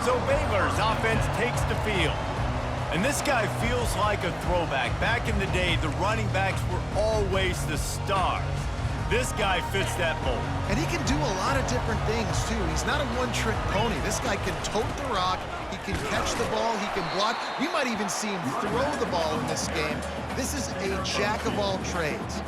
So Baylor's offense takes the field. And this guy feels like a throwback. Back in the day, the running backs were always the stars. This guy fits that mold. And he can do a lot of different things, too. He's not a one-trick pony. This guy can tote the rock. He can catch the ball. He can block. We might even see him throw the ball in this game. This is a jack of all trades.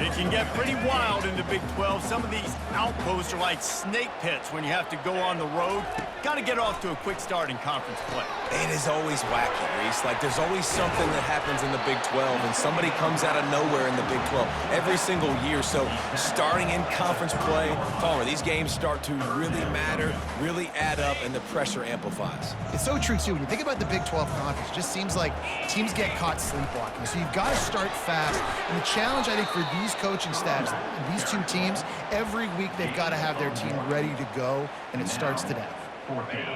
It can get pretty wild in the Big 12. Some of these outposts are like snake pits when you have to go on the road. Got to get off to a quick start in conference play. It is always wacky, Reese. Like, there's always something that happens in the Big 12, and somebody comes out of nowhere in the Big 12 every single year. So starting in conference play, Palmer, these games start to really matter, really add up, and the pressure amplifies. It's so true, too. When you think about the Big 12 conference, it just seems like teams get caught sleepwalking. So you've got to start fast. And the challenge, I think, for these coaching staffs and these two teams, every week they've got to have their team ready to go, and it starts today.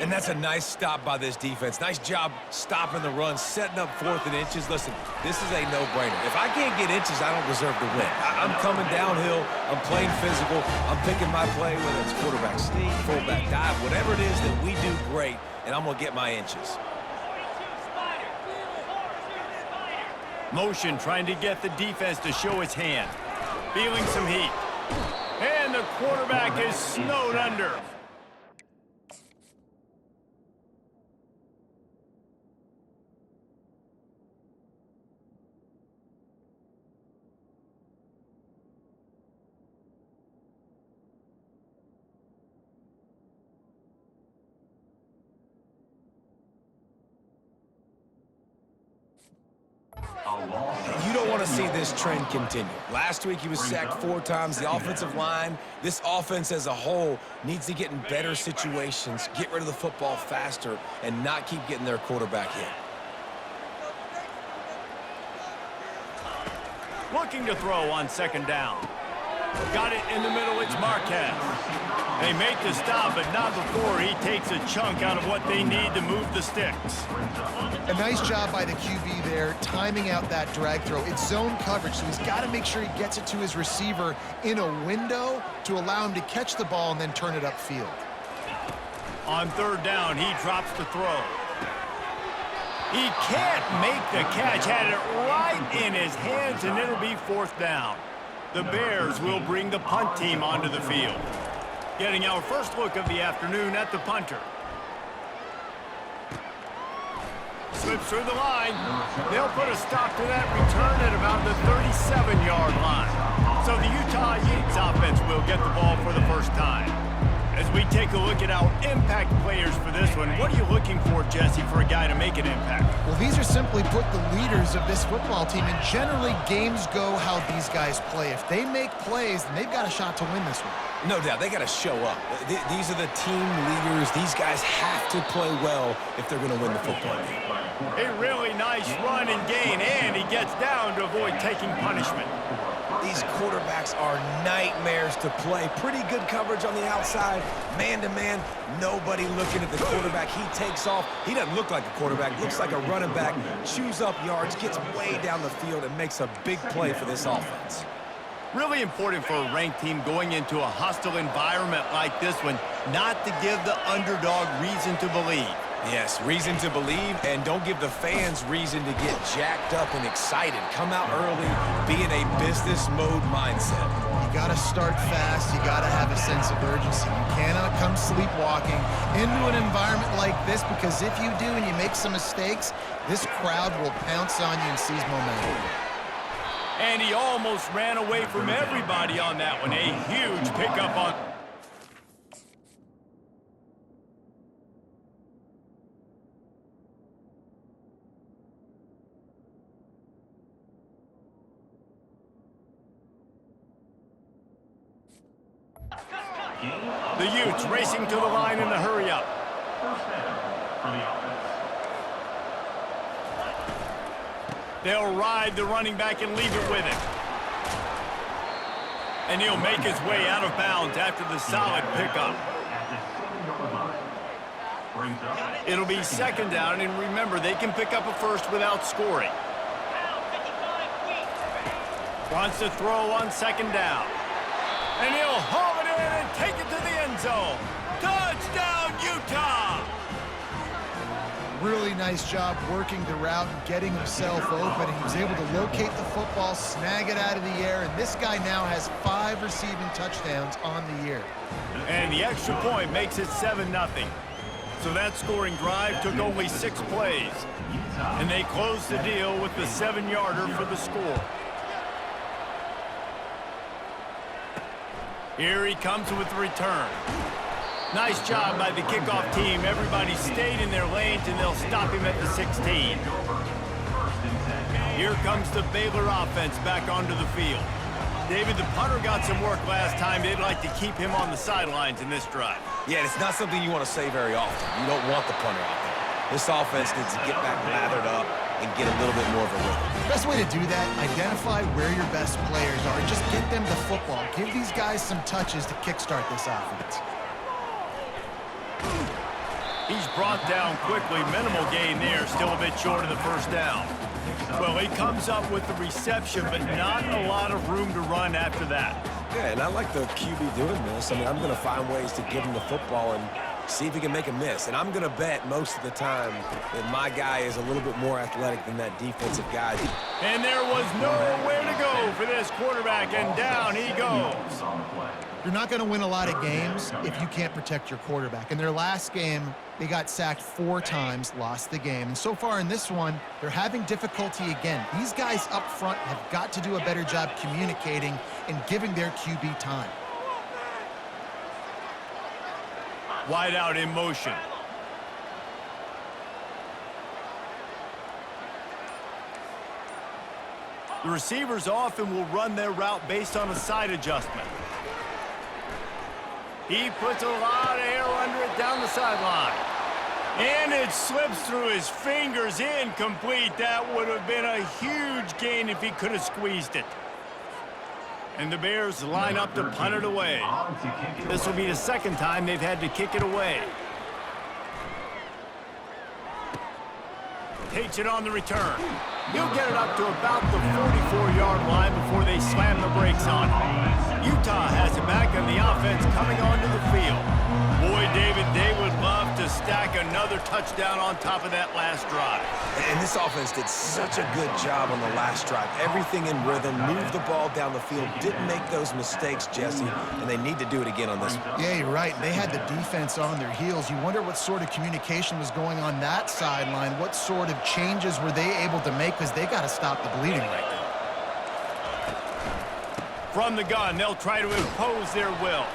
And that's a nice stop by this defense. Nice job stopping the run, setting up 4th and inches. Listen, this is a no-brainer. If I can't get inches, I don't deserve to win. I'm coming downhill. I'm playing physical. I'm picking my play, whether it's quarterback sneak, fullback dive, whatever it is that we do great, and I'm going to get my inches. Motion trying to get the defense to show his hand. Feeling some heat. And the quarterback is snowed under. You don't want to see this trend continue. Last week he was sacked 4 times. The offensive line, this offense as a whole, needs to get in better situations, get rid of the football faster, and not keep getting their quarterback hit. Looking to throw on 2nd down. Got it in the middle, it's Marquez. They make the stop, but not before he takes a chunk out of what they need to move the sticks. A nice job by the QB there, timing out that drag throw. It's zone coverage, so he's got to make sure he gets it to his receiver in a window to allow him to catch the ball and then turn it upfield. On 3rd down, he drops the throw. He can't make the catch, had it right in his hands, and it'll be 4th down. The Bears will bring the punt team onto the field. Getting our first look of the afternoon at the punter. Slips through the line. They'll put a stop to that return at about the 37-yard line. So the Utah Utes offense will get the ball for the first time. As we take a look at our impact players for this one, what are you looking for, Jesse, for a guy to make an impact? Well, these are simply put the leaders of this football team, and generally games go how these guys play. If they make plays, then they've got a shot to win this one. No doubt, they got to show up. These are the team leaders. These guys have to play well if they're going to win the football game. A really nice run and gain, and he gets down to avoid taking punishment. These quarterbacks are nightmares to play. Pretty good coverage on the outside. Man-to-man, nobody looking at the quarterback. He takes off. He doesn't look like a quarterback. Looks like a running back. Chews up yards, gets way down the field, and makes a big play for this offense. Really important for a ranked team going into a hostile environment like this one, not to give the underdog reason to believe. Yes, reason to believe, and don't give the fans reason to get jacked up and excited. Come out early, be in a business mode mindset. You got to start fast. You got to have a sense of urgency. You cannot come sleepwalking into an environment like this, because if you do and you make some mistakes, this crowd will pounce on you and seize momentum. And he almost ran away from everybody on that one. A huge pickup on... The Utes racing to the line in the hurry-up. They'll ride the running back and leave it with him. And he'll make his way out of bounds after the solid pickup. It'll be 2nd down, and remember, they can pick up a first without scoring. Wants to throw on 2nd down. And he'll haul it in and take it to the end zone. Touchdown, Utah! really nice job working the route and getting himself open. And he was able to locate the football, snag it out of the air, and this guy now has 5 receiving touchdowns on the year. And the extra point makes it 7-0. So that scoring drive took only 6 plays. And they closed the deal with the 7-yarder for the score. Here he comes with the return. Nice job by the kickoff team. Everybody stayed in their lanes, and they'll stop him at the 16. Here comes the Baylor offense back onto the field. David, the punter got some work last time. They'd like to keep him on the sidelines in this drive. Yeah, it's not something you want to say very often. You don't want the punter out there. This offense needs to get back lathered up and get a little bit more of a rhythm. Best way to do that, identify where your best players are and just get them the football. Give these guys some touches to kickstart this offense. He's brought down quickly. Minimal gain there. Still a bit short of the first down. Well, he comes up with the reception, but not a lot of room to run after that. Yeah, and I like the QB doing this. I mean, I'm going to find ways to give him the football and see if he can make a miss. And I'm going to bet most of the time that my guy is a little bit more athletic than that defensive guy. And there was nowhere to go for this quarterback, and down he goes. You're not going to win a lot of games if you can't protect your quarterback. In their last game, they got sacked 4 times, lost the game. And so far in this one, they're having difficulty again. These guys up front have got to do a better job communicating and giving their QB time. Wide out in motion. The receivers often will run their route based on a side adjustment. He puts a lot of air under it down the sideline. And it slips through his fingers, incomplete. That would have been a huge gain if he could have squeezed it. And the Bears line up to punt it away. This will be the second time they've had to kick it away. Takes it on the return. He'll get it up to about the 44-yard line before they slam the brakes on it. Utah has it back, and the offense coming onto the field. Boy, David, they would love to stack another touchdown on top of that last drive. And this offense did such a good job on the last drive. Everything in rhythm, moved the ball down the field, didn't make those mistakes, Jesse, and they need to do it again on this one. Yeah, you're right. They had the defense on their heels. You wonder what sort of communication was going on that sideline. What sort of changes were they able to make, because they got to stop the bleeding right now. From the gun, they'll try to impose their will.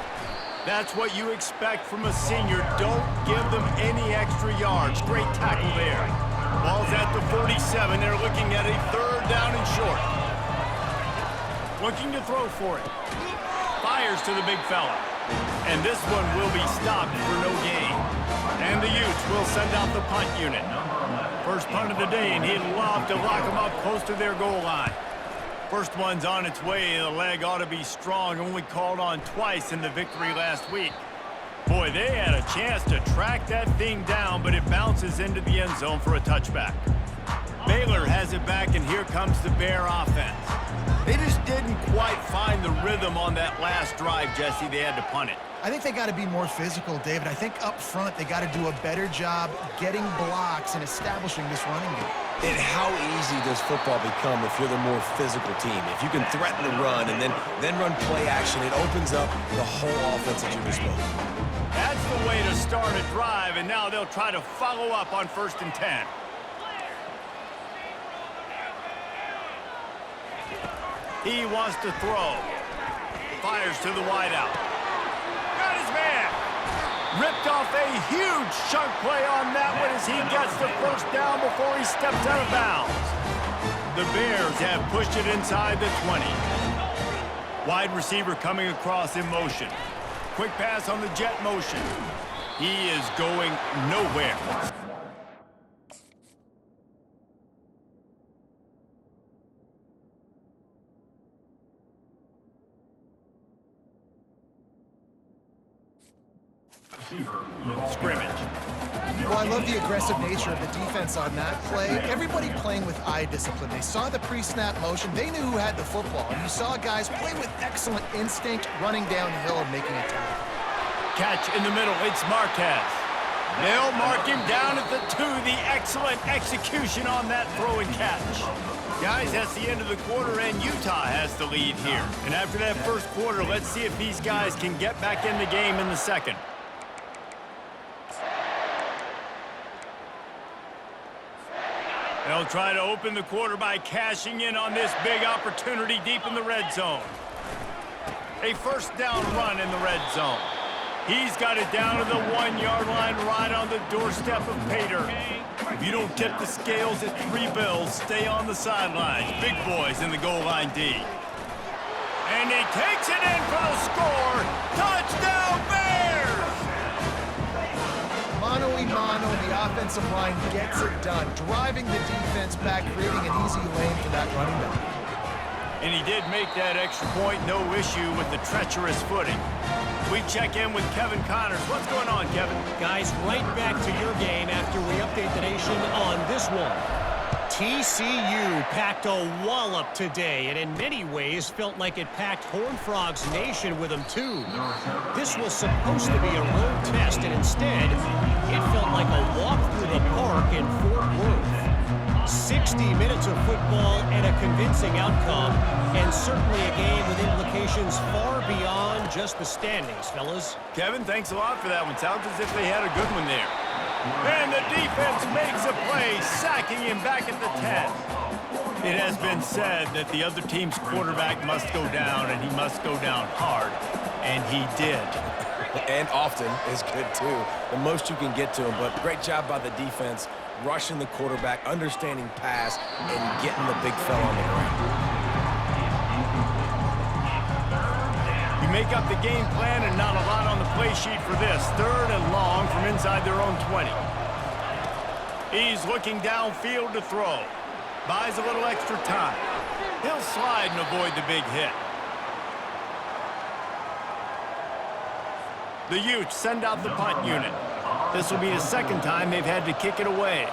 That's what you expect from a senior. Don't give them any extra yards. Great tackle there. Ball's at the 47. They're looking at a 3rd down and short. Looking to throw for it. Fires to the big fella. And this one will be stopped for no gain. And the Utes will send out the punt unit. First punt of the day, and he'd love to lock them up close to their goal line. First one's on its way. The leg ought to be strong. Only called on twice in the victory last week. Boy, they had a chance to track that thing down, but it bounces into the end zone for a touchback. Baylor has it back, and here comes the Bear offense. They just didn't quite find the rhythm on that last drive, Jesse. They had to punt it. I think they got to be more physical, David. I think up front they got to do a better job getting blocks and establishing this running game. And how easy does football become if you're the more physical team? If you can threaten the run and then run play action, it opens up the whole offense at your disposal. That's the way to start a drive, and now they'll try to follow up on 1st and 10. He wants to throw. Fires to the wideout. Got his man. Ripped off a huge chunk play on that one as he gets the 1st down before he steps out of bounds. The Bears have pushed it inside the 20. Wide receiver coming across in motion. Quick pass on the jet motion. He is going nowhere. Scrimmage. Well, I love the aggressive nature of the defense on that play. Everybody playing with eye discipline. They saw the pre-snap motion. They knew who had the football. And you saw guys play with excellent instinct, running downhill and making a tackle. Catch in the middle. It's Marquez. They'll mark him down at the 2. The excellent execution on that throw and catch. Guys, that's the end of the quarter, and Utah has the lead here. And after that first quarter, let's see if these guys can get back in the game in the second. They'll try to open the quarter by cashing in on this big opportunity deep in the red zone. A first down run in the red zone. He's got it down to the 1-yard line right on the doorstep of Pater. If you don't tip the scales at 3 bills, stay on the sidelines. Big boys in the goal line D. And he takes it in for the score. Touchdown Bears! Mano a mano, the offensive line gets it done, driving the defense back, creating an easy lane for that running back. And he did make that extra point, no issue with the treacherous footing. We check in with Kevin Connors. What's going on, Kevin? Guys, right back to your game after we update the nation on this one. TCU packed a wallop today, and in many ways felt like it packed Horned Frogs Nation with them, too. This was supposed to be a road test, and instead, it felt like a walk through the park in Fort Worth. 60 minutes of football and a convincing outcome, and certainly a game with implications far beyond just the standings, fellas. Kevin, thanks a lot for that one. Sounds as if they had a good one there. And the defense makes a play, sacking him back at the 10. It has been said that the other team's quarterback must go down, and he must go down hard, and he did. And often is good, too. The most you can get to him, but great job by the defense, rushing the quarterback, understanding pass, and getting the big fella on the ground. You make up the game plan and not a lot on the play sheet for this. 3rd and long from inside their own 20. He's looking downfield to throw. Buys a little extra time. He'll slide and avoid the big hit. The Utes send out the punt unit. This will be the second time they've had to kick it away.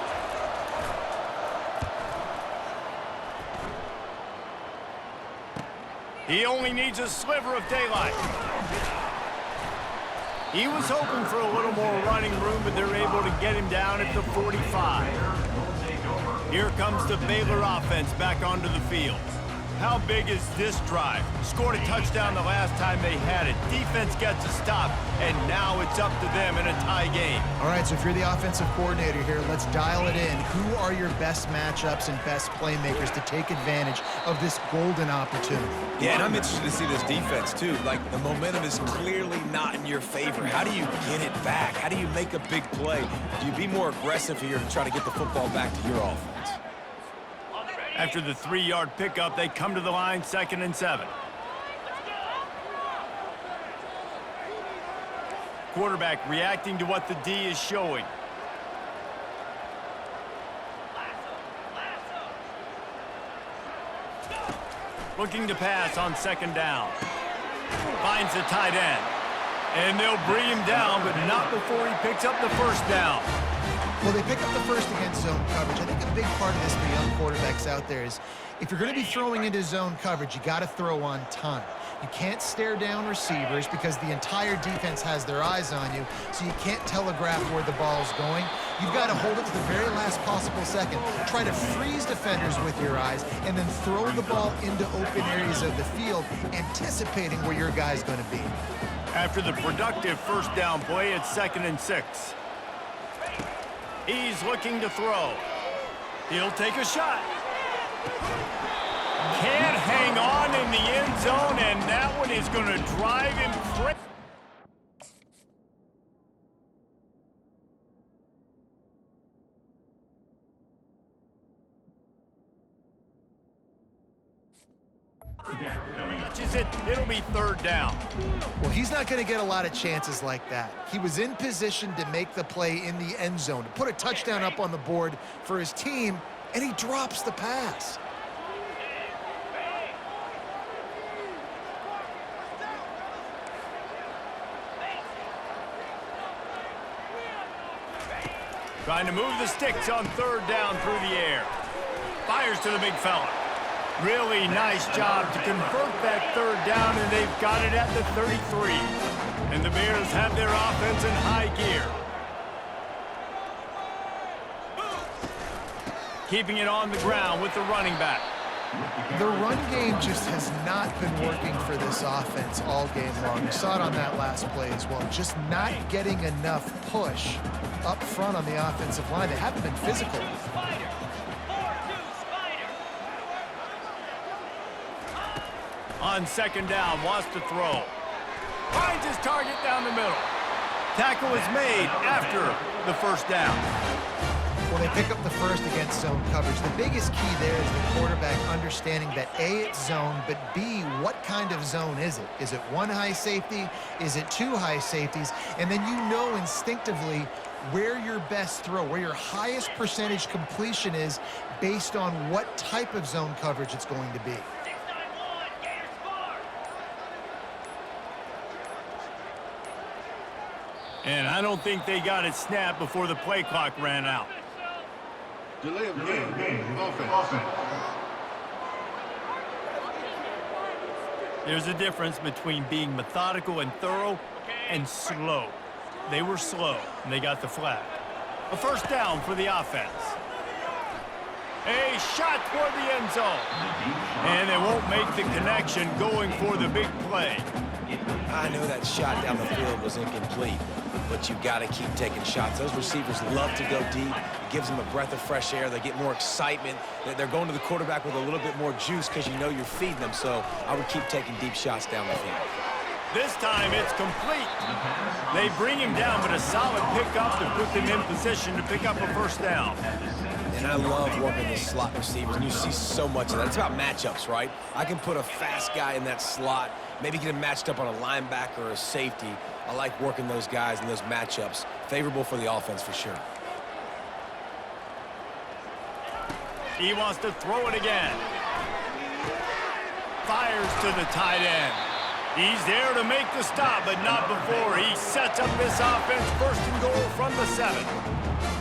He only needs a sliver of daylight. He was hoping for a little more running room, but they're able to get him down at the 45. Here comes the Baylor offense back onto the field. How big is this drive? Scored a touchdown the last time they had it. Defense gets a stop, and now it's up to them in a tie game. All right, so if you're the offensive coordinator here, let's dial it in. Who are your best matchups and best playmakers to take advantage of this golden opportunity? Yeah, and I'm interested to see this defense, too. Like, the momentum is clearly not in your favor. How do you get it back? How do you make a big play? Do you be more aggressive here to try to get the football back to your offense? After the 3-yard pickup, they come to the line, 2nd and 7. Quarterback reacting to what the D is showing. Looking to pass on 2nd down. Finds the tight end. And they'll bring him down, but not before he picks up the first down. Well, they pick up the first against zone coverage. I think a big part of this for young quarterbacks out there is if you're going to be throwing into zone coverage, you got to throw on time. You can't stare down receivers because the entire defense has their eyes on you, so you can't telegraph where the ball's going. You've got to hold it to the very last possible second. Try to freeze defenders with your eyes and then throw the ball into open areas of the field, anticipating where your guy's going to be. After the productive first down play, it's 2nd and 6. He's looking to throw. He'll take a shot. Can't hang on in the end zone, and that one is going to drive him crazy. It'll be 3rd down. Well, he's not going to get a lot of chances like that. He was in position to make the play in the end zone, to put a touchdown up on the board for his team, and he drops the pass. Trying to move the sticks on 3rd down through the air. Fires to the big fella. Really nice job to convert that 3rd down, and they've got it at the 33. And the Bears have their offense in high gear. keeping it on the ground with the running back. The run game just has not been working for this offense all game long. You saw it on that last play as well. Just not getting enough push up front on the offensive line. They haven't been physical. On second down, wants to throw. Finds his target down the middle. Tackle is made after the first down. Well, they pick up the first against zone coverage. The biggest key there is the quarterback understanding that A, it's zone, but B, what kind of zone is it? Is it one high safety? Is it two high safeties? And then you know instinctively where your best throw, where your highest percentage completion is based on what type of zone coverage it's going to be. And I don't think they got it snapped before the play clock ran out. Delay of game. Offense. There's a difference between being methodical and thorough and slow. They were slow, and they got the flag. A first down for the offense. A shot toward the end zone. And they won't make the connection going for the big play. I know that shot down the field was incomplete, but you got to keep taking shots. Those receivers love to go deep. It gives them a breath of fresh air. They get more excitement. They're going to the quarterback with a little bit more juice because you know you're feeding them. So I would keep taking deep shots down the field. This time it's complete. They bring him down, but a solid pickup to put them in position to pick up a first down. And I love working the slot receivers, and you see so much of that. It's about matchups, right? I can put a fast guy in that slot, maybe get him matched up on a linebacker or a safety. I like working those guys in those matchups. Favorable for the offense for sure. He wants to throw it again. Fires to the tight end. He's there to make the stop, but not before he sets up this offense first and goal from the 7.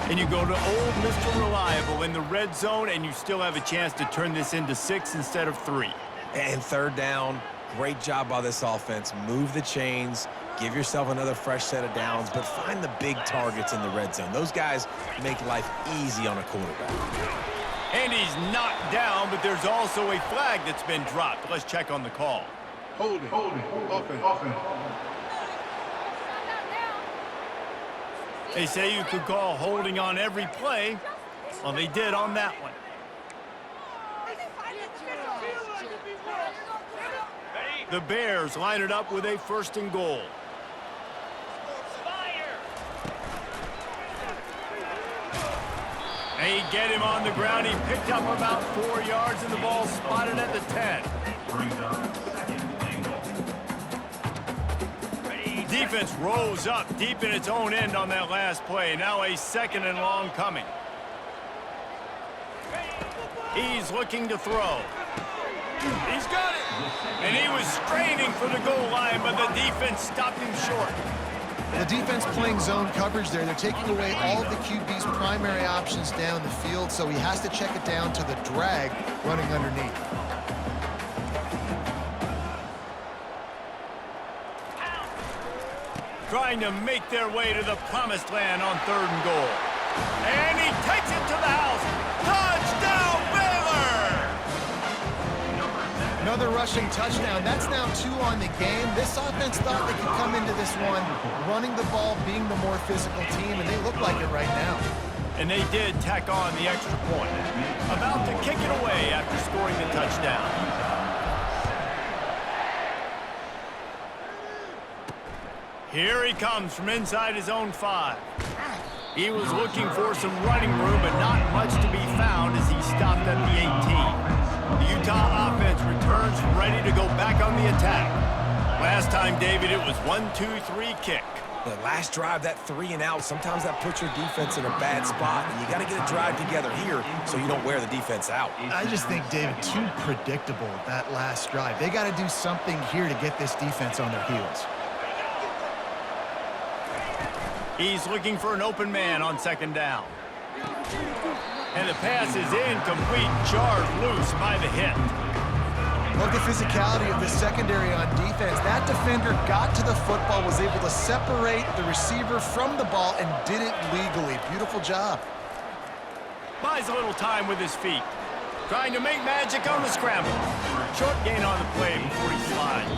And you go to old Mr. Reliable in the red zone, and you still have a chance to turn this into 6 instead of 3. And third down, great job by this offense. Move the chains, give yourself another fresh set of downs, but find the big targets in the red zone. Those guys make life easy on a quarterback. And he's knocked down, but there's also a flag that's been dropped. Let's check on the call. Holding. Offense. They say you could call holding on every play. Well, they did on that one. The Bears line it up with a first and goal. They get him on the ground. He picked up about 4 yards, and the ball spotted at the 10. Defense rose up deep in its own end on that last play. Now a second and long coming. He's looking to throw. He's got it. And he was straining for the goal line, but the defense stopped him short. The defense playing zone coverage there. They're taking away all of the QB's primary options down the field, so he has to check it down to the drag running underneath. Trying to make their way to the promised land on third and goal. And he takes it to the house. Touchdown, Baylor! Another rushing touchdown. That's now 2 on the game. This offense thought they could come into this one running the ball, being the more physical team, and they look like it right now. And they did tack on the extra point. About to kick it away after scoring the touchdown. Here he comes from inside his own 5. He was looking for some running room, but not much to be found as he stopped at the 18. The Utah offense returns ready to go back on the attack. Last time, David, it was 1-2-3 kick. The last drive, that 3 and out, sometimes that puts your defense in a bad spot, and you got to get a drive together here so you don't wear the defense out. I just think, David, too predictable that last drive. They got to do something here to get this defense on their heels. He's looking for an open man on second down. And the pass is incomplete, jarred loose by the hit. Look at the physicality of the secondary on defense. That defender got to the football, was able to separate the receiver from the ball, and did it legally. Beautiful job. Buys a little time with his feet. Trying to make magic on the scramble. Short gain on the play before he slides.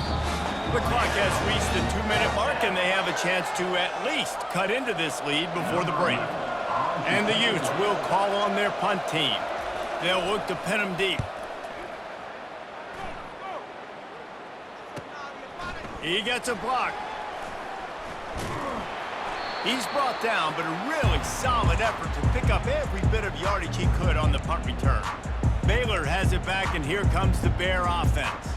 The clock has reached the 2-minute mark, and they have a chance to at least cut into this lead before the break. And the Utes will call on their punt team. They'll look to pin them deep. He gets a block. He's brought down, but a really solid effort to pick up every bit of yardage he could on the punt return. Baylor has it back, and here comes the Bear offense.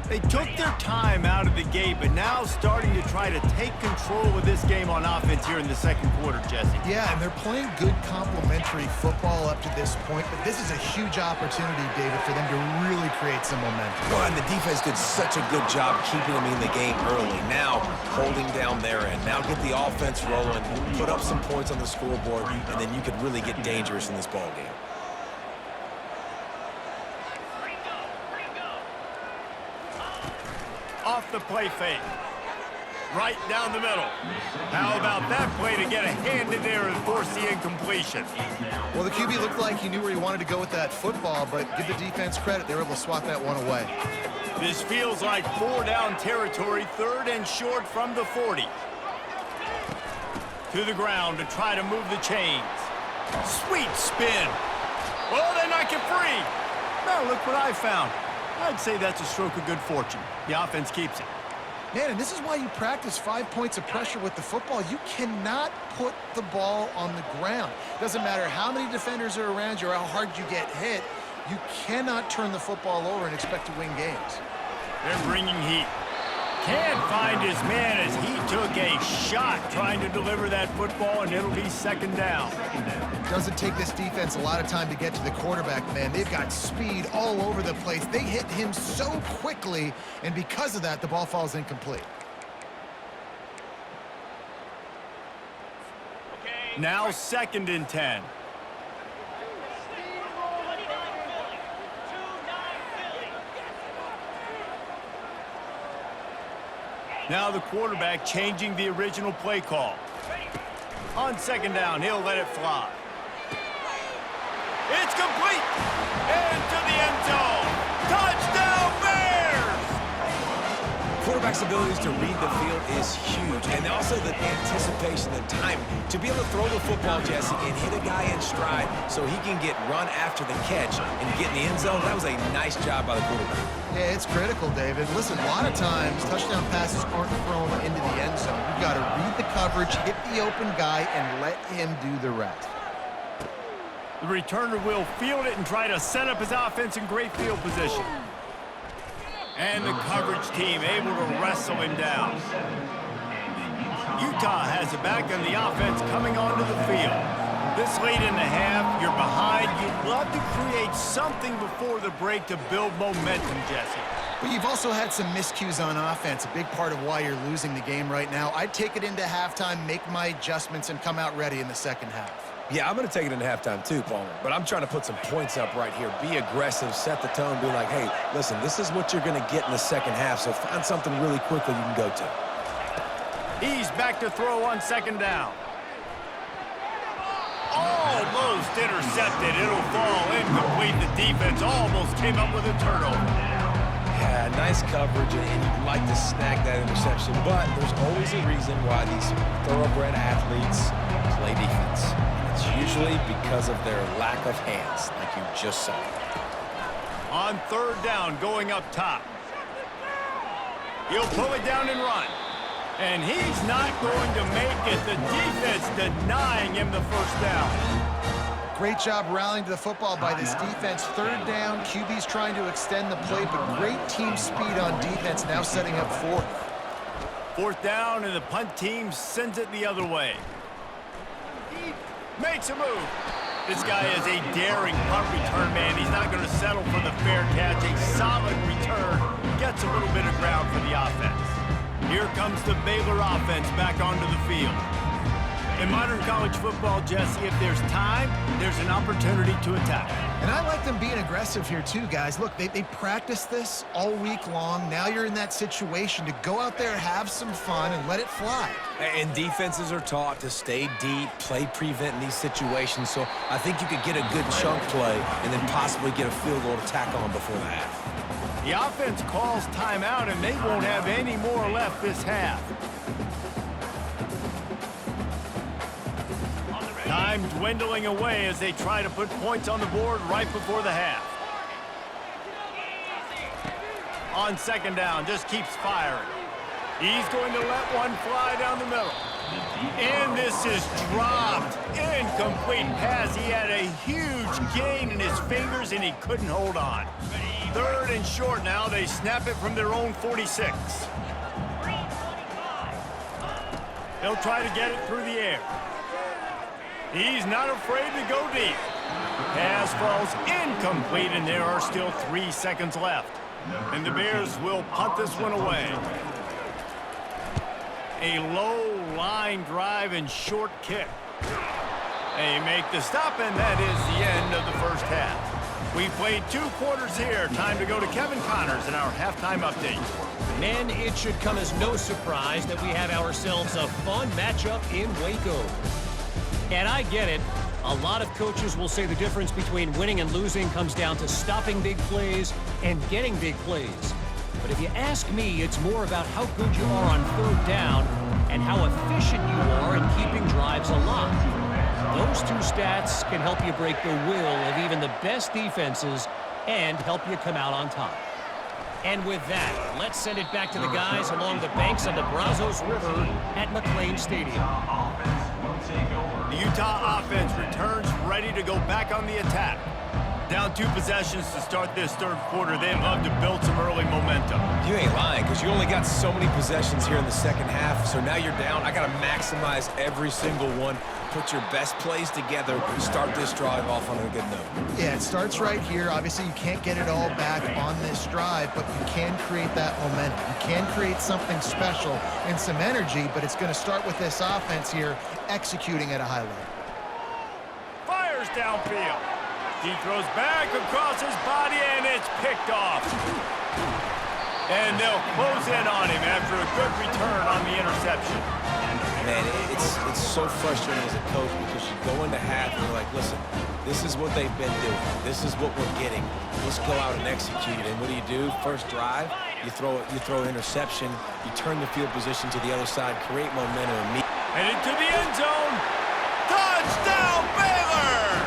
They took their time out of the gate, but now starting to try to take control of this game on offense here in the second quarter, Jesse. Yeah, and they're playing good complementary football up to this point, but this is a huge opportunity, David, for them to really create some momentum. Well, and the defense did such a good job keeping them in the game early. Now, holding down their end. Now get the offense rolling, put up some points on the scoreboard, and then you could really get dangerous in this ball game. Off the play fake. Right down the middle. How about that play to get a hand in there and force the incompletion? Well, the QB looked like he knew where he wanted to go with that football, but give the defense credit. They were able to swat that one away. This feels like 4-down territory, 3rd and short from the 40. To the ground to try to move the chains. Sweet spin. Oh, they knock it free. Now look what I found. I'd say that's a stroke of good fortune. The offense keeps it. Man, and this is why you practice 5 points of pressure with the football. You cannot put the ball on the ground. Doesn't matter how many defenders are around you or how hard you get hit. You cannot turn the football over and expect to win games. They're bringing heat. Can't find his man as he took a shot trying to deliver that football, and it'll be 2nd down. Doesn't take this defense a lot of time to get to the quarterback, man. They've got speed all over the place. They hit him so quickly, and because of that, the ball falls incomplete. Now 2nd and 10. Now the quarterback changing the original play call. On 2nd down, he'll let it fly. It's complete! Into the end zone! Touchdown, Bears! Quarterback's abilities to read the field is huge, and also the anticipation, the time to be able to throw the football, Jesse, and hit a guy in stride so he can get run after the catch and get in the end zone. That was a nice job by the quarterback. Yeah, it's critical, David. Listen, a lot of times, touchdown passes aren't thrown into the end zone. You've got to read the coverage, hit the open guy, and let him do the rest. The returner will field it and try to set up his offense in great field position. And the coverage team able to wrestle him down. Utah has it back, and the offense coming onto the field. This late in the half, you're behind. You'd love to create something before the break to build momentum, Jesse. But you've also had some miscues on offense, a big part of why you're losing the game right now. I'd take it into halftime, make my adjustments, and come out ready in the second half. Yeah, I'm going to take it into halftime too, Palmer. But I'm trying to put some points up right here. Be aggressive, set the tone, be like, hey, listen, this is what you're going to get in the second half, so find something really quickly you can go to. He's back to throw on 2nd down. Almost intercepted. It'll fall incomplete. The defense almost came up with a turnover. Yeah, nice coverage, and you'd like to snag that interception, but there's always a reason why these thoroughbred athletes play defense. It's usually because of their lack of hands, like you just saw. On 3rd down, going up top. He'll pull it down and run. And he's not going to make it. The defense denying him the 1st down. Great job rallying to the football by this defense. 3rd down, QB's trying to extend the play, but great team speed on defense, now setting up 4th. 4th down, and the punt team sends it the other way. Makes a move. This guy is a daring punt return man. He's not going to settle for the fair catch. A solid return. Gets a little bit of ground for the offense. Here comes the Baylor offense back onto the field. In modern college football, Jesse, if there's time, there's an opportunity to attack. And I like them being aggressive here too, guys. Look, they practiced this all week long. Now you're in that situation to go out there, have some fun, and let it fly. And defenses are taught to stay deep, play prevent in these situations. So I think you could get a good chunk play and then possibly get a field goal to tack on before the half. The offense calls timeout, and they won't have any more left this half. Time dwindling away as they try to put points on the board right before the half. On second down, just keeps firing. He's going to let one fly down the middle. And this is dropped. Incomplete pass. He had a huge gain in his fingers, and he couldn't hold on. Third and short now. They snap it from their own 46. They'll try to get it through the air. He's not afraid to go deep. Pass falls incomplete, and there are still 3 seconds left. And the Bears will punt this one away. A low line drive and short kick. They make the stop, and that is the end of the first half. We've played 2 quarters here. Time to go to Kevin Connors in our halftime update. Men, it should come as no surprise that we have ourselves a fun matchup in Waco. And I get it. A lot of coaches will say the difference between winning and losing comes down to stopping big plays and getting big plays. But if you ask me, it's more about how good you are on third down and how efficient you are in keeping drives alive. Those 2 stats can help you break the will of even the best defenses and help you come out on top. And with that, let's send it back to the guys along the banks of the Brazos River at McLean Stadium. The Utah offense returns ready to go back on the attack. Down 2 possessions to start this third quarter. They'd love to build some early momentum. You ain't lying, because you only got so many possessions here in the second half. So now you're down. I got to maximize every single one. Put your best plays together. Start this drive off on a good note. Yeah, it starts right here. Obviously, you can't get it all back on this drive, but you can create that momentum. You can create something special and some energy, but it's going to start with this offense here executing at a high level. Fires downfield. He throws back across his body, and it's picked off. And they'll close in on him after a good return on the interception. Man, it's so frustrating as a coach because you go into half and you're like, listen, this is what they've been doing. This is what we're getting. Let's go out and execute. And what do? First drive, you throw an interception, you turn the field position to the other side, create momentum. And into the end zone. Touchdown, Baylor!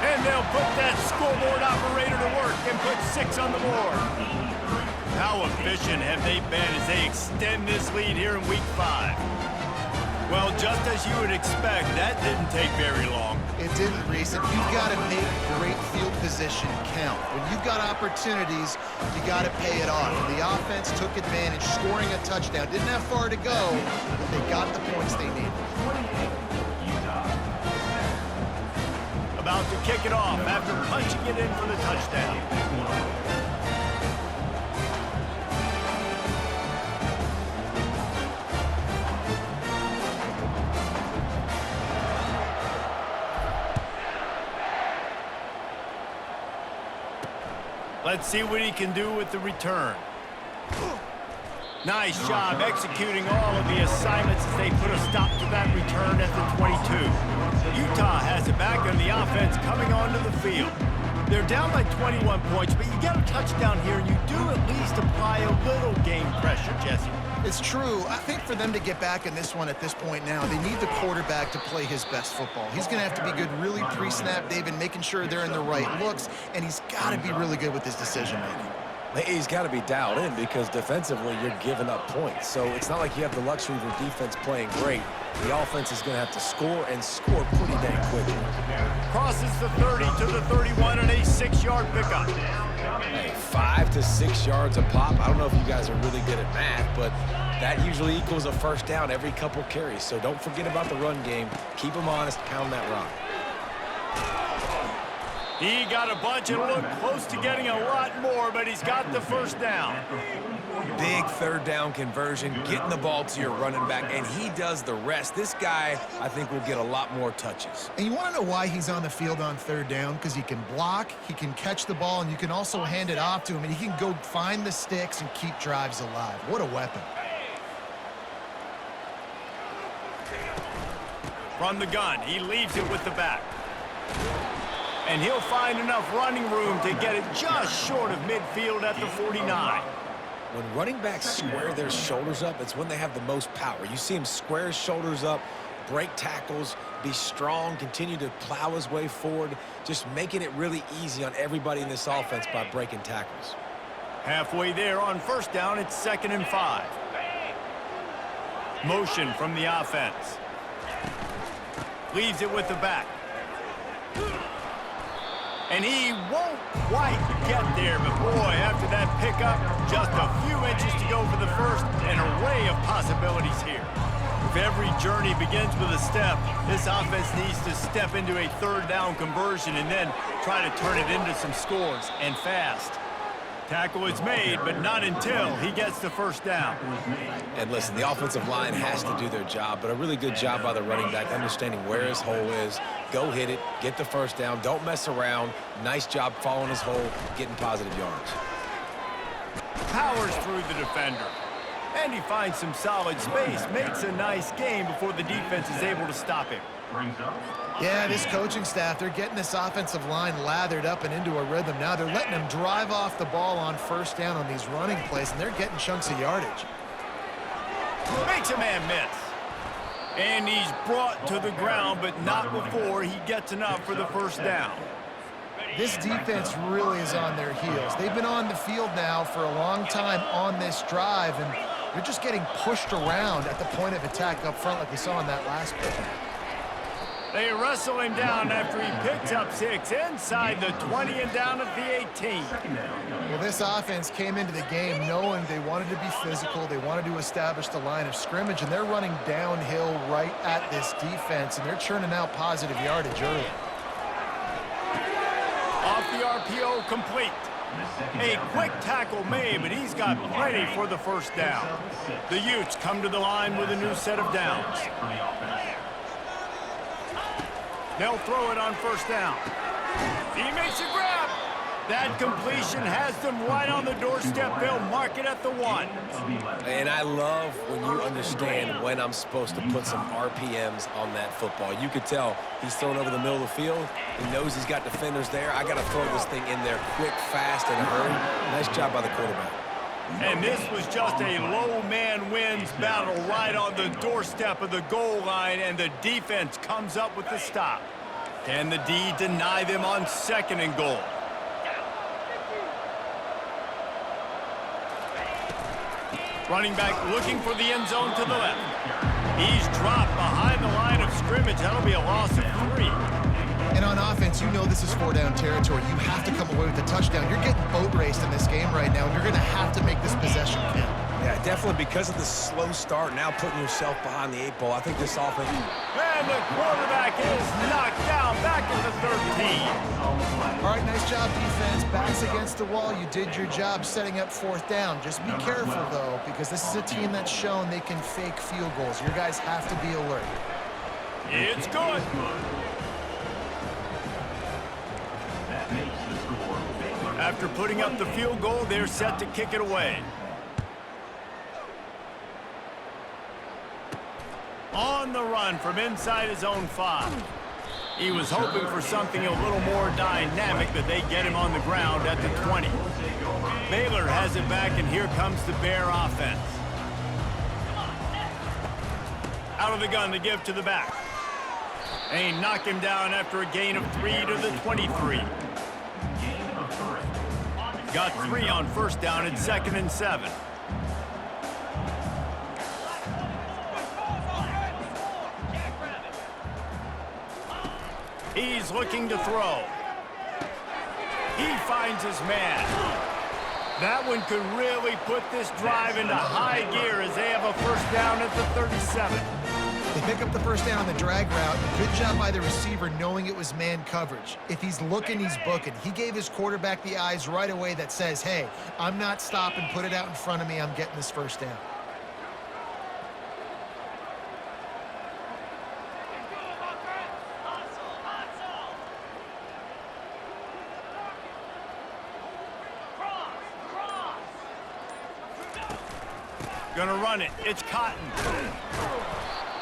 And they'll put that scoreboard operator to work and put 6 on the board. How efficient have they been as they extend this lead here in Week 5? Well, just as you would expect, that didn't take very long. It didn't, Reese. And you've got to make great field position count. When you've got opportunities, you got to pay it off. And the offense took advantage, scoring a touchdown. Didn't have far to go, but they got the points they needed. About to kick it off after punching it in for the touchdown. Let's see what he can do with the return. Nice job executing all of the assignments as they put a stop to that return at the 22. Utah has it back, and the offense coming onto the field. They're down by 21 points, but you get a touchdown here, and you do at least apply a little game pressure, Jesse. It's true. I think for them to get back in this one at this point now, they need the quarterback to play his best football. He's going to have to be good really pre-snap, David, making sure they're in the right looks, and he's got to be really good with his decision-making. He's got to be dialed in because defensively you're giving up points. So it's not like you have the luxury of your defense playing great. The offense is going to have to score and score pretty dang quickly. Crosses the 30 to the 31 and a 6-yard pickup. Hey, 5 to 6 yards a pop. I don't know if you guys are really good at math, but that usually equals a first down every couple carries. So don't forget about the run game. Keep them honest, pound that rock. He got a bunch and looked close to getting a lot more, but he's got the first down. Big third down conversion, getting the ball to your running back, and he does the rest. This guy, I think, will get a lot more touches. And you want to know why he's on the field on third down? Because he can block, he can catch the ball, and you can also hand it off to him, and he can go find the sticks and keep drives alive. What a weapon. From the gun, he leaves it with the back. And he'll find enough running room to get it just short of midfield at the 49. When running backs square their shoulders up, it's when they have the most power. You see him square his shoulders up, break tackles, be strong, continue to plow his way forward, just making it really easy on everybody in this offense by breaking tackles. Halfway there on first down, it's 2nd and 5. Motion from the offense. Leaves it with the back. And he won't quite get there, but boy, after that pickup, just a few inches to go for the first, an array of possibilities here. If every journey begins with a step, this offense needs to step into a third down conversion and then try to turn it into some scores, and fast. Tackle is made, but not until he gets the first down. And listen, the offensive line has to do their job, but a really good job by the running back, understanding where his hole is. Go hit it, get the first down, don't mess around. Nice job following his hole, getting positive yards. Powers through the defender. And he finds some solid space, makes a nice gain before the defense is able to stop him. Yeah, this coaching staff, they're getting this offensive line lathered up and into a rhythm now. They're letting them drive off the ball on first down on these running plays, and they're getting chunks of yardage. Makes a man miss. And he's brought to the ground, but not before he gets enough for the first down. This defense really is on their heels. They've been on the field now for a long time on this drive, and they're just getting pushed around at the point of attack up front like we saw in that last play. They wrestle him down after he picks up 6 inside the 20 and down at the 18. Well, this offense came into the game knowing they wanted to be physical, they wanted to establish the line of scrimmage, and they're running downhill right at this defense, and they're churning out positive yardage early. Off the RPO, complete. A quick tackle made, but he's got plenty for the first down. The Utes come to the line with a new set of downs. They'll throw it on first down. He makes a grab. That completion has them right on the doorstep. They'll mark it at the 1. And I love when you understand when I'm supposed to put some RPMs on that football. You could tell he's thrown over the middle of the field. He knows he's got defenders there. I got to throw this thing in there quick, fast, in a hurry. Nice job by the quarterback. And this was just a low man wins battle right on the doorstep of the goal line, and the defense comes up with the stop. Can the D deny them on 2nd and goal? Running back looking for the end zone to the left. He's dropped behind the line of scrimmage. That'll be a loss of 3. And on offense, you know this is 4-down territory. You have to come away with a touchdown. You're getting boat raced in this game right now, and you're going to have to make this possession count. Yeah, definitely because of the slow start, now putting yourself behind the 8 ball. I think this offense... And the quarterback is knocked down back at the 13. All right, nice job, defense. Backs against the wall. You did your job setting up 4th down. Just be careful, though, because this is a team that's shown they can fake field goals. Your guys have to be alert. It's good. After putting up the field goal, they're set to kick it away. On the run from inside his own 5. He was hoping for something a little more dynamic, but they get him on the ground at the 20. Baylor has it back, and here comes the Bear offense. Out of the gun to give to the back. And he knocked him down after a gain of 3 to the 23. Got 3 on first down at 2nd and 7. He's looking to throw. He finds his man. That one could really put this drive into high gear as they have a first down at the 37. pick up the first down on the drag route. Good job by the receiver knowing it was man coverage. If he's looking, he's booking. He gave his quarterback the eyes right away that says, hey, I'm not stopping, put it out in front of me, I'm getting this first down. Gonna run it. It's Cotton.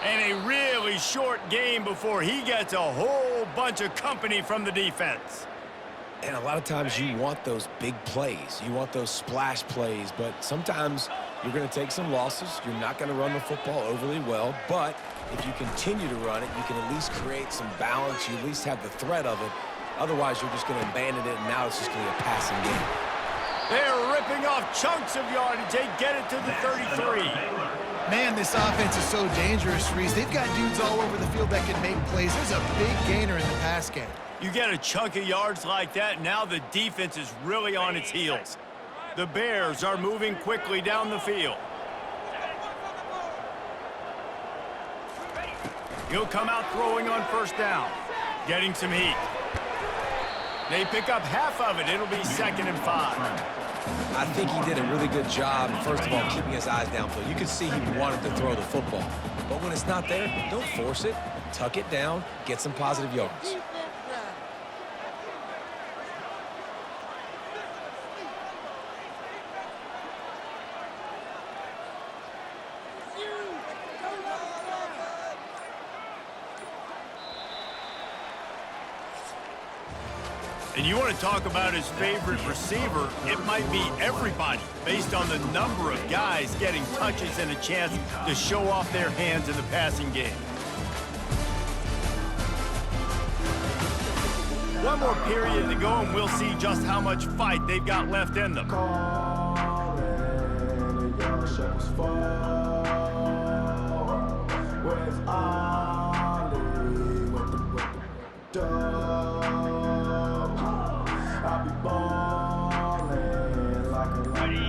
And a really short game before he gets a whole bunch of company from the defense. And a lot of times you want those big plays. You want those splash plays, but sometimes you're going to take some losses. You're not going to run the football overly well, but if you continue to run it, you can at least create some balance. You at least have the threat of it. Otherwise, you're just going to abandon it, and now it's just going to be a passing game. They're ripping off chunks of yardage. They get it to the 33. Man, this offense is so dangerous, Reese. They've got dudes all over the field that can make plays. There's a big gainer in the pass game. You get a chunk of yards like that, now the defense is really on its heels. The Bears are moving quickly down the field. He'll come out throwing on first down, getting some heat. They pick up half of it. It'll be 2nd and 5. I think he did a really good job, first of all, keeping his eyes downfield. You could see he wanted to throw the football. But when it's not there, don't force it. Tuck it down, get some positive yards. And you want to talk about his favorite receiver, it might be everybody based on the number of guys getting touches and a chance to show off their hands in the passing game. One more period to go and we'll see just how much fight they've got left in them.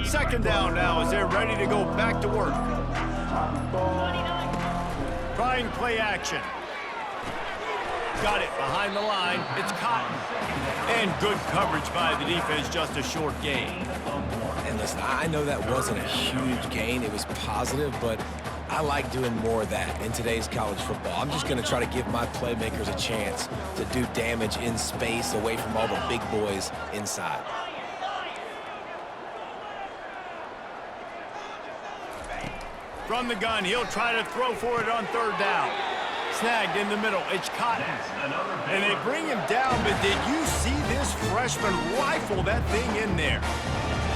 Second down now as they're ready to go back to work. Trying play action. Got it behind the line. It's Cotton. And good coverage by the defense, just a short gain. And listen, I know that wasn't a huge gain. It was positive, but I like doing more of that in today's college football. I'm just going to try to give my playmakers a chance to do damage in space away from all the big boys inside. From the gun, he'll try to throw for it on third down. Snagged in the middle. It's Cotton. And they bring him down, but did you see this freshman rifle that thing in there?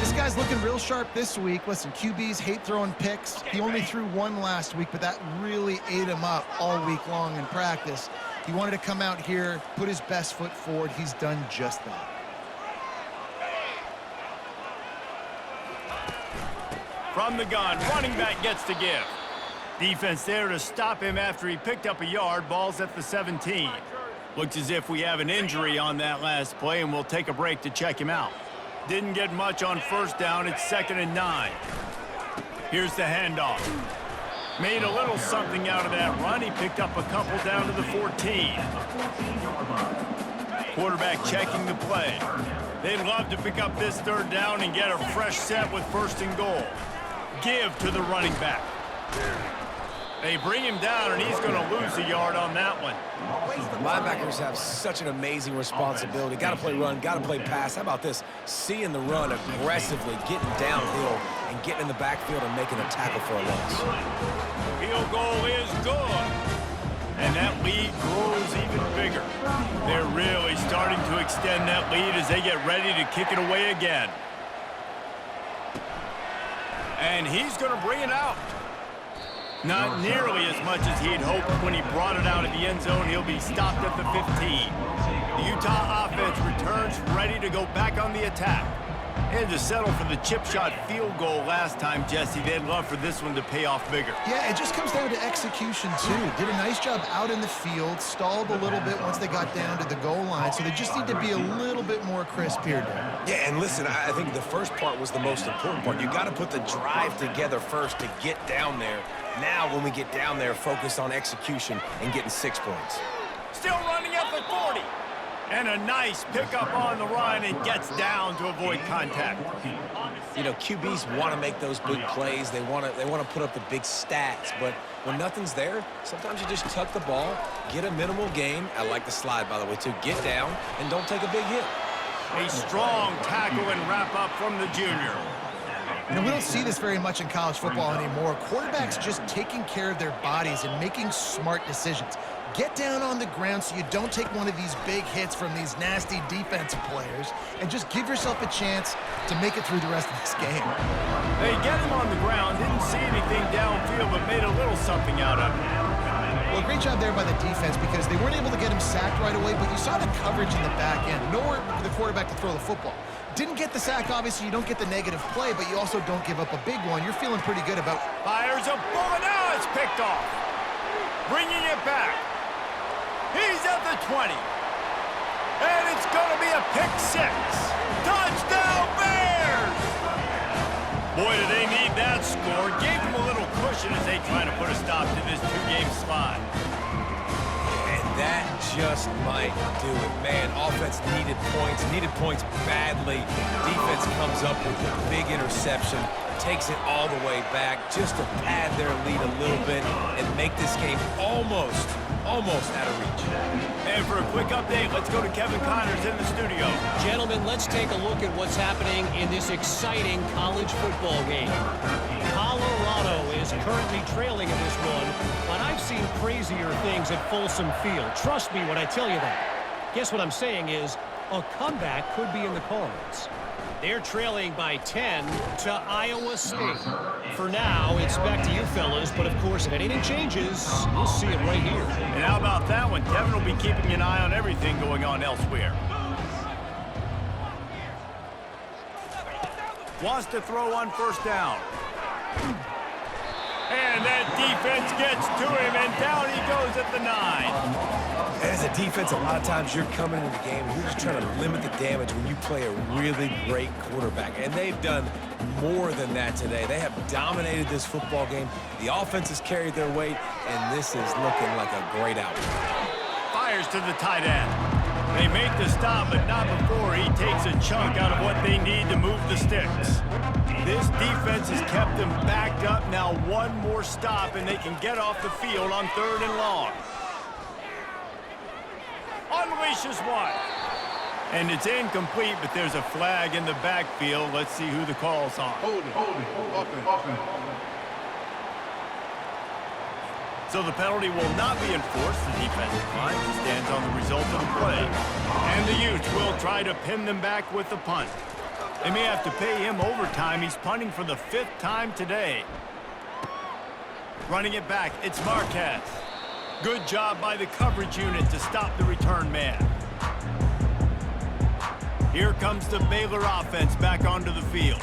This guy's looking real sharp this week. Listen, QBs hate throwing picks. He only threw one last week, but that really ate him up all week long in practice. He wanted to come out here, put his best foot forward. He's done just that. From the gun, running back gets to give. Defense there to stop him after he picked up a yard. Ball's at the 17. Looks as if we have an injury on that last play, and we'll take a break to check him out. Didn't get much on first down. It's 2nd and 9. Here's the handoff. Made a little something out of that run. He picked up a couple down to the 14. Quarterback checking the play. They'd love to pick up this third down and get a fresh set with 1st and goal. Give to the running back. They bring him down, and he's going to lose a yard on that one. Linebackers have such an amazing responsibility. Got to play run, got to play pass. How about this? Seeing the run aggressively, getting downhill, and getting in the backfield and making a tackle for a loss. Field goal is good. And that lead grows even bigger. They're really starting to extend that lead as they get ready to kick it away again. And he's going to bring it out. Not nearly as much as he'd hoped when he brought it out of the end zone. He'll be stopped at the 15. The Utah offense returns ready to go back on the attack. And to settle for the chip shot field goal last time, Jesse, they'd love for this one to pay off bigger. Yeah, it just comes down to execution, too. Did a nice job out in the field, stalled a little bit once they got down to the goal line, so they just need to be a little bit more crisp here, Dan. Yeah, and listen, I think the first part was the most important part. You got to put the drive together first to get down there. Now, when we get down there, focus on execution and getting 6 points. Still running up the 40. And a nice pickup on the run and gets down to avoid contact. You know, QBs want to make those big plays. They want to put up the big stats. But when nothing's there, sometimes you just tuck the ball, get a minimal gain. I like the slide, by the way, too. Get down and don't take a big hit. A strong tackle and wrap up from the junior. You know, we don't see this very much in college football anymore. Quarterbacks just taking care of their bodies and making smart decisions. Get down on the ground so you don't take one of these big hits from these nasty defensive players and just give yourself a chance to make it through the rest of this game. They get him on the ground, didn't see anything downfield, but made a little something out of it. Well, great job there by the defense because they weren't able to get him sacked right away, but you saw the coverage in the back end. Nowhere for the quarterback to throw the football. Didn't get the sack, obviously. You don't get the negative play, but you also don't give up a big one. You're feeling pretty good about... Fires a bullet. Now it's picked off. Bringing it back. He's at the 20. And it's going to be a pick 6. Touchdown, Bears! Boy, do they need that score. Gave them a little cushion as they try to put a stop to this 2-game slide. And that just might do it. Man, offense needed points badly. Defense comes up with a big interception, takes it all the way back just to pad their lead a little bit and make this game almost out of reach. And for a quick update, let's go to Kevin Connors in the studio. Gentlemen, let's take a look at what's happening in this exciting college football game. Colorado is currently trailing in this one, but I've seen crazier things at Folsom Field. Trust me when I tell you that. Guess what I'm saying is a comeback could be in the cards. They're trailing by 10 to Iowa State. For now, it's back to you fellas, but of course, if anything changes, we'll see it right here. And how about that one? Kevin will be keeping an eye on everything going on elsewhere. Wants to throw on first down. And that defense gets to him, and down he goes at the 9. As a defense, a lot of times you're coming into the game and you're just trying to limit the damage when you play a really great quarterback. And they've done more than that today. They have dominated this football game. The offense has carried their weight, and this is looking like a great outcome. Fires to the tight end. They make the stop, but not before he takes a chunk out of what they need to move the sticks. This defense has kept them backed up. Now one more stop, and they can get off the field on 3rd and long. Unleashes one. And it's incomplete, but there's a flag in the backfield. Let's see who the call's on. Hold it. Offense. So the penalty will not be enforced. The defense declines and stands on the result of the play. And the Utes will try to pin them back with the punt. They may have to pay him overtime. He's punting for the 5th time today. Running it back, it's Marquez. Good job by the coverage unit to stop the return man. Here comes the Baylor offense back onto the field.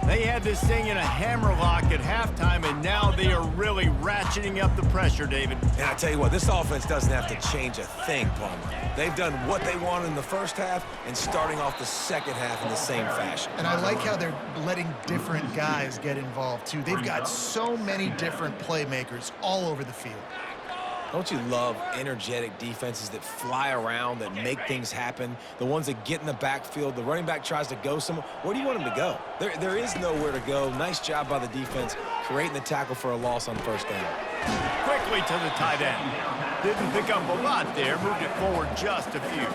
They had this thing in a hammerlock at halftime, and now they are really ratcheting up the pressure, David. And I tell you what, this offense doesn't have to change a thing, Palmer. They've done what they wanted in the first half and starting off the second half in the same fashion. And I like how they're letting different guys get involved, too. They've got so many different playmakers all over the field. Don't you love energetic defenses that fly around, that make things happen? The ones that get in the backfield, the running back tries to go somewhere. Where do you want him to go? There is nowhere to go. Nice job by the defense, creating the tackle for a loss on first down. Quickly to the tight end. Didn't pick up a lot there, moved it forward just a few.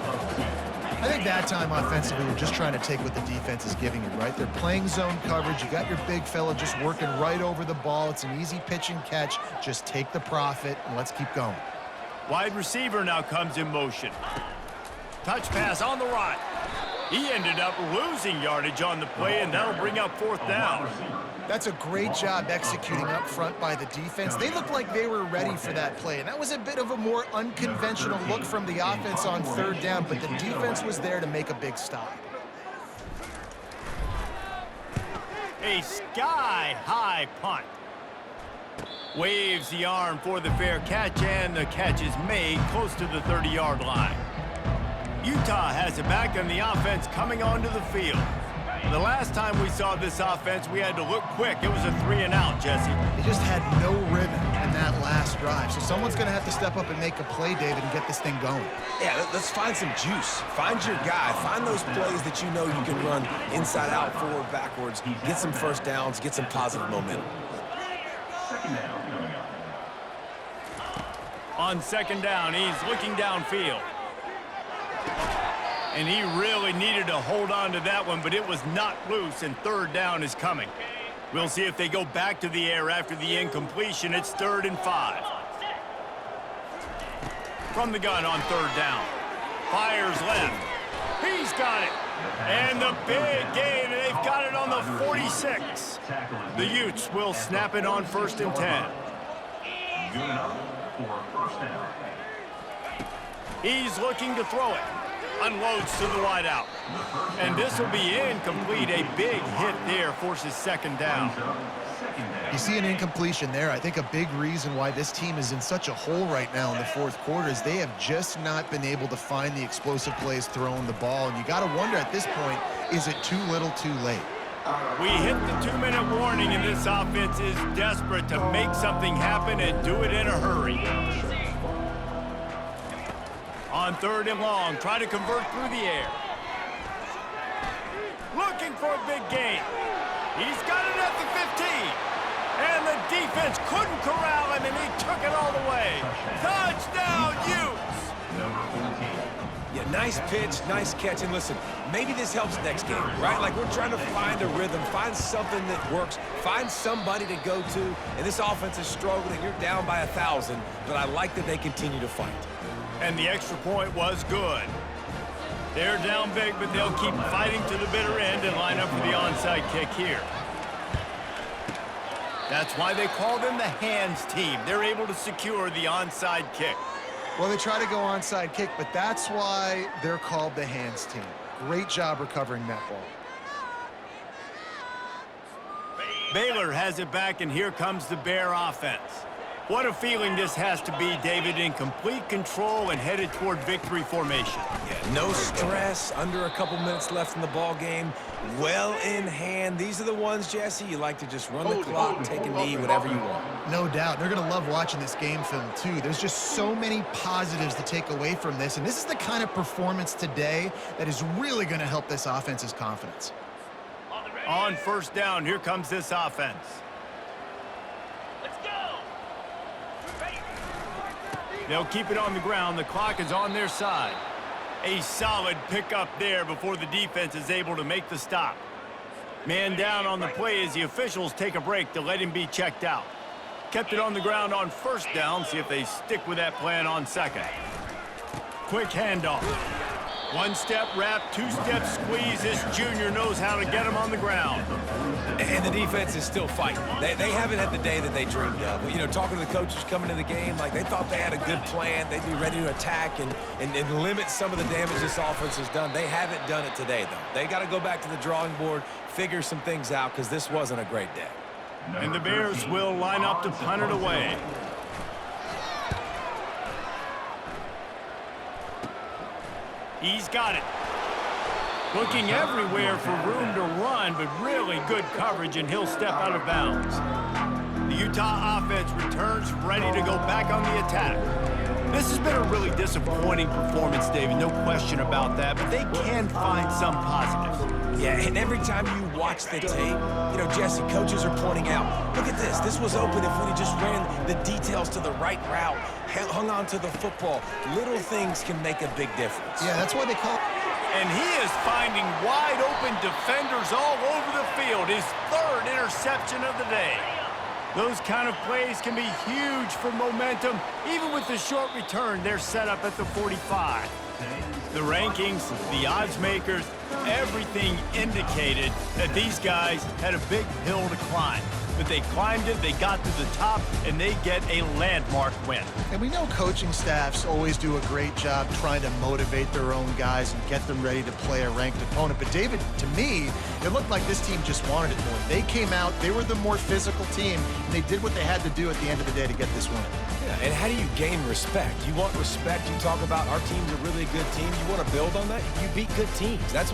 I think that time offensively, they're just trying to take what the defense is giving you, right? They're playing zone coverage. You got your big fella just working right over the ball. It's an easy pitch and catch. Just take the profit, and let's keep going. Wide receiver now comes in motion. Touch pass on the right. He ended up losing yardage on the play, and that'll bring up 4th down. That's a great job executing up front by the defense. They looked like they were ready for that play, and that was a bit of a more unconventional look from the offense on 3rd down, but the defense was there to make a big stop. A sky-high punt. Waves the arm for the fair catch, and the catch is made close to the 30-yard line. Utah has it back, and the offense coming onto the field. The last time we saw this offense, we had to look quick. It was a 3-and-out, Jesse. They just had no rhythm in that last drive. So someone's going to have to step up and make a play, David, and get this thing going. Yeah, let's find some juice. Find your guy. Find those plays that you know you can run inside out, forward, backwards. Get some first downs. Get some positive momentum. On second down, he's looking downfield. And he really needed to hold on to that one, but it was knocked loose, and third down is coming. We'll see if they go back to the air after the incompletion. It's 3rd and 5. From the gun on third down. Fires left. He's got it. And the big gain, they've got it on the 46. The Utes will snap it on 1st and 10. Good enough for first down. He's looking to throw it. Unloads to the wideout. And this will be incomplete. A big hit there forces second down. You see an incompletion there. I think a big reason why this team is in such a hole right now in the fourth quarter is they have just not been able to find the explosive plays throwing the ball. And you got to wonder at this point, is it too little too late? We hit the 2-minute warning, and this offense is desperate to make something happen and do it in a hurry. On 3rd and long, try to convert through the air. Looking for a big gain. He's got it at the 15. And the defense couldn't corral him, and he took it all the way. Touchdown, Utes! Yeah, nice pitch, nice catch. And listen, maybe this helps next game, right? Like we're trying to find a rhythm, find something that works, find somebody to go to. And this offense is struggling. You're down by 1,000, but I like that they continue to fight. And the extra point was good. They're down big, but they'll keep fighting to the bitter end and line up for the onside kick here. That's why they call them the hands team. They're able to secure the onside kick. Well, they try to go onside kick, but that's why they're called the hands team. Great job recovering that ball. Baylor has it back, and here comes the Bear offense. What a feeling this has to be, David, in complete control and headed toward victory formation. Yeah, no stress, under a couple minutes left in the ball game, well in hand. These are the ones, Jesse, you like to just run the clock, take a knee, whatever you want. No doubt. They're going to love watching this game film, too. There's just so many positives to take away from this, and this is the kind of performance today that is really going to help this offense's confidence. On first down, here comes this offense. They'll keep it on the ground. The clock is on their side. A solid pickup there before the defense is able to make the stop. Man down on the play as the officials take a break to let him be checked out. Kept it on the ground on first down. See if they stick with that plan on second. Quick handoff. One-step wrap, two-step squeeze. This junior knows how to get him on the ground. And the defense is still fighting. They haven't had the day that they dreamed of. You know, talking to the coaches coming to the game, like they thought they had a good plan. They'd be ready to attack and limit some of the damage this offense has done. They haven't done it today, though. They got to go back to the drawing board, figure some things out, because this wasn't a great day. And the Bears will line up to punt it away. He's got it. Looking everywhere for room to run, but really good coverage, and he'll step out of bounds. The Utah offense returns ready to go back on the attack. This has been a really disappointing performance, David, no question about that, but they can find some positives. Yeah, and every time you watch the tape, you know, Jesse, coaches are pointing out, look at this. This was open if we just ran the details to the right route, hung on to the football. Little things can make a big difference. Yeah, that's why they call it. And he is finding wide-open defenders all over the field. His 3rd interception of the day. Those kind of plays can be huge for momentum. Even with the short return, they're set up at the 45. The rankings, the odds makers, everything indicated that these guys had a big hill to climb. But they climbed it, they got to the top, and they get a landmark win. And we know coaching staffs always do a great job trying to motivate their own guys and get them ready to play a ranked opponent. But David, to me, it looked like this team just wanted it more. They came out, they were the more physical team, and they did what they had to do at the end of the day to get this win. Yeah, and how do you gain respect? You want respect, you talk about our team's a really good team. You want to build on that? You beat good teams. That's